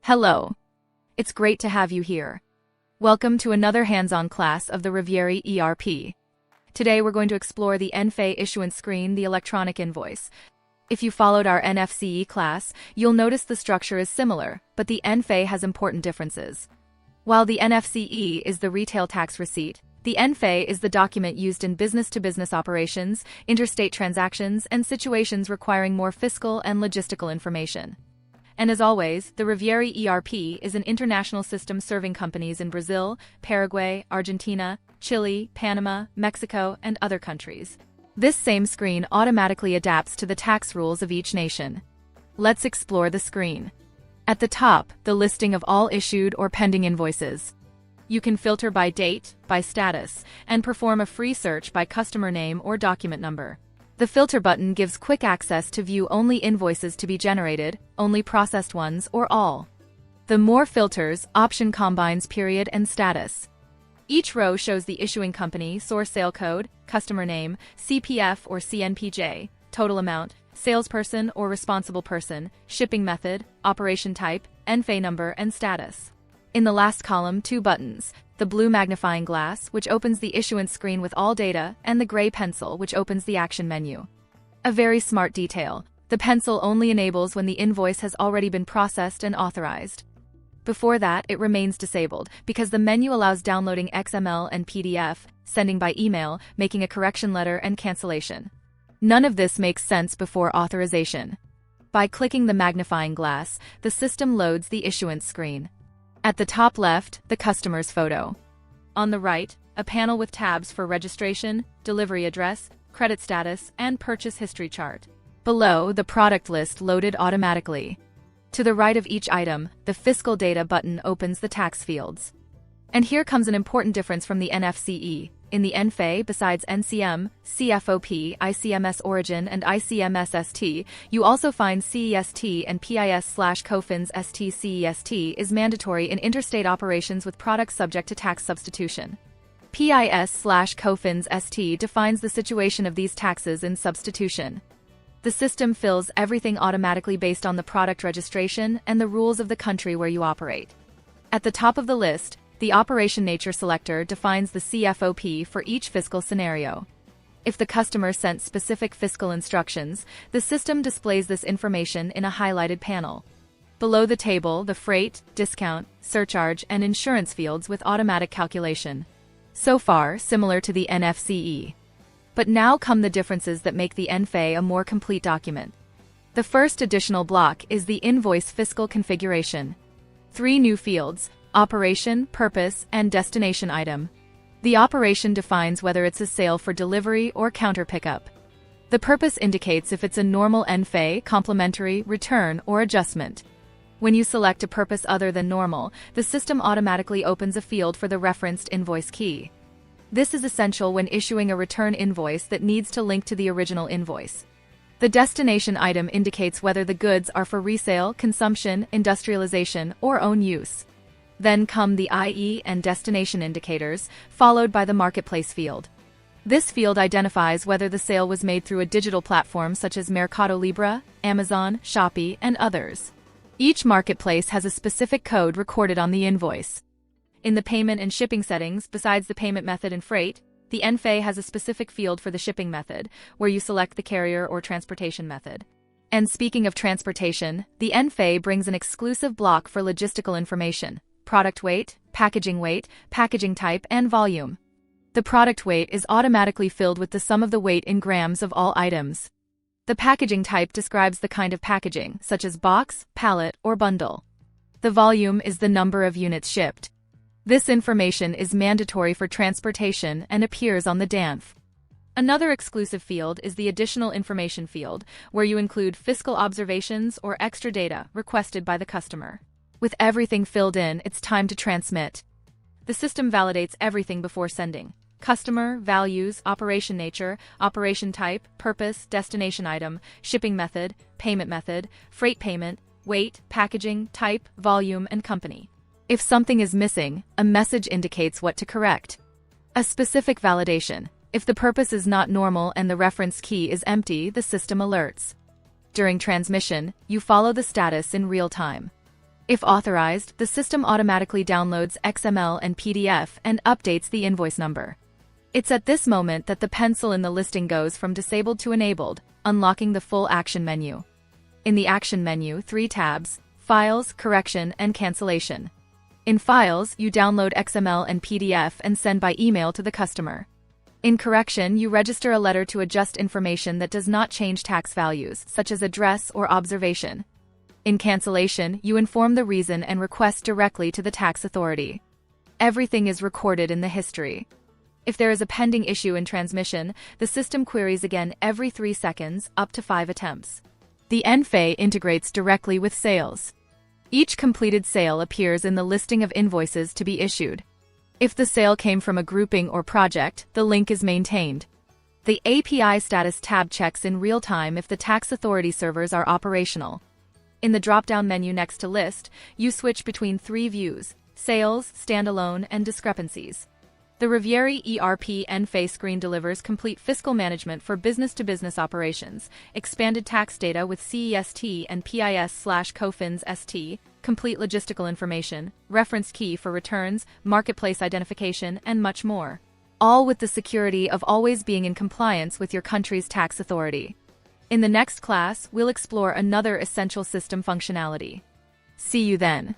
Hello. It's great to have you here. Welcome to another hands-on class of the Havieri ERP. Today we're going to explore the NFe issuance screen, the electronic invoice. If you followed our NFC-e class, you'll notice the structure is similar, but the NFe has important differences. While the NFC-e is the retail tax receipt, the NFe is the document used in business-to-business operations, interstate transactions, and situations requiring more fiscal and logistical information. And as always, the Havieri ERP is an international system serving companies in Brazil, Paraguay, Argentina, Chile, Panama, Mexico, and other countries. This same screen automatically adapts to the tax rules of each nation. Let's explore the screen. At the top, the listing of all issued or pending invoices. You can filter by date, by status, and perform a free search by customer name or document number. The filter button gives quick access to view only invoices to be generated, only processed ones, or all. The More filters option combines period and status. Each row shows the issuing company, source sale code, customer name, CPF or CNPJ, total amount, salesperson or responsible person, shipping method, operation type, NFe number, and status. In the last column, two buttons: the blue magnifying glass, which opens the issuance screen with all data, and the gray pencil, which opens the action menu. A very smart detail: the pencil only enables when the invoice has already been processed and authorized. Before that, it remains disabled, because the menu allows downloading XML and PDF, sending by email, making a correction letter, and cancellation. None of this makes sense before authorization. By clicking the magnifying glass, the system loads the issuance screen. At the top left, the customer's photo. On the right, a panel with tabs for registration, delivery address, credit status, and purchase history chart. Below, the product list loaded automatically. To the right of each item, the fiscal data button opens the tax fields. And here comes an important difference from the NFC-e. In the NFe, besides NCM, CFOP, ICMS Origin, and ICMS ST, you also find CEST and PIS/COFINS ST. CEST is mandatory in interstate operations with products subject to tax substitution. PIS/COFINS ST defines the situation of these taxes in substitution. The system fills everything automatically based on the product registration and the rules of the country where you operate. At the top of the list, the Operation Nature selector defines the CFOP for each fiscal scenario. If the customer sent specific fiscal instructions, the system displays this information in a highlighted panel. Below the table, the freight, discount, surcharge, and insurance fields with automatic calculation. So far, similar to the NFC-e. But now come the differences that make the NFe a more complete document. The first additional block is the invoice fiscal configuration. 3 new fields: operation, purpose, and destination item. The operation defines whether it's a sale for delivery or counter pickup. The purpose indicates if it's a normal NFe, complementary, return, or adjustment. When you select a purpose other than normal, the system automatically opens a field for the referenced invoice key. This is essential when issuing a return invoice that needs to link to the original invoice. The destination item indicates whether the goods are for resale, consumption, industrialization, or own use. Then come the IE and destination indicators, followed by the marketplace field. This field identifies whether the sale was made through a digital platform such as Mercado Libre, Amazon, Shopee, and others. Each marketplace has a specific code recorded on the invoice. In the payment and shipping settings, besides the payment method and freight, the NFe has a specific field for the shipping method, where you select the carrier or transportation method. And speaking of transportation, the NFe brings an exclusive block for logistical information: product weight, packaging type, and volume. The product weight is automatically filled with the sum of the weight in grams of all items. The packaging type describes the kind of packaging, such as box, pallet, or bundle. The volume is the number of units shipped. This information is mandatory for transportation and appears on the DANF. Another exclusive field is the additional information field, where you include fiscal observations or extra data requested by the customer. With everything filled in, it's time to transmit. The system validates everything before sending: customer, values, operation nature, operation type, purpose, destination item, shipping method, freight payment, weight, packaging, type, volume, and company. If something is missing, a message indicates what to correct. A specific validation: if the purpose is not normal and the reference key is empty, the system alerts. During transmission, you follow the status in real time. If authorized, the system automatically downloads XML and PDF and updates the invoice number. It's at this moment that the pencil in the listing goes from disabled to enabled, unlocking the full action menu. In the action menu, 3 tabs: Files, Correction, and Cancellation. In Files, you download XML and PDF and send by email to the customer. In Correction, you register a letter to adjust information that does not change tax values, such as address or observation. In Cancellation, you inform the reason and request directly to the tax authority. Everything is recorded in the history. If there is a pending issue in transmission, the system queries again every 3 seconds, up to 5 attempts. The NFe integrates directly with sales. Each completed sale appears in the listing of invoices to be issued. If the sale came from a grouping or project, the link is maintained. The API status tab checks in real time if the tax authority servers are operational. In the drop-down menu next to List, you switch between 3 views: Sales, Standalone, and Discrepancies. The Havieri ERP NFe screen delivers complete fiscal management for business-to-business operations, expanded tax data with CEST and PIS/COFINS ST, complete logistical information, reference key for returns, marketplace identification, and much more. All with the security of always being in compliance with your country's tax authority. In the next class, we'll explore another essential system functionality. See you then.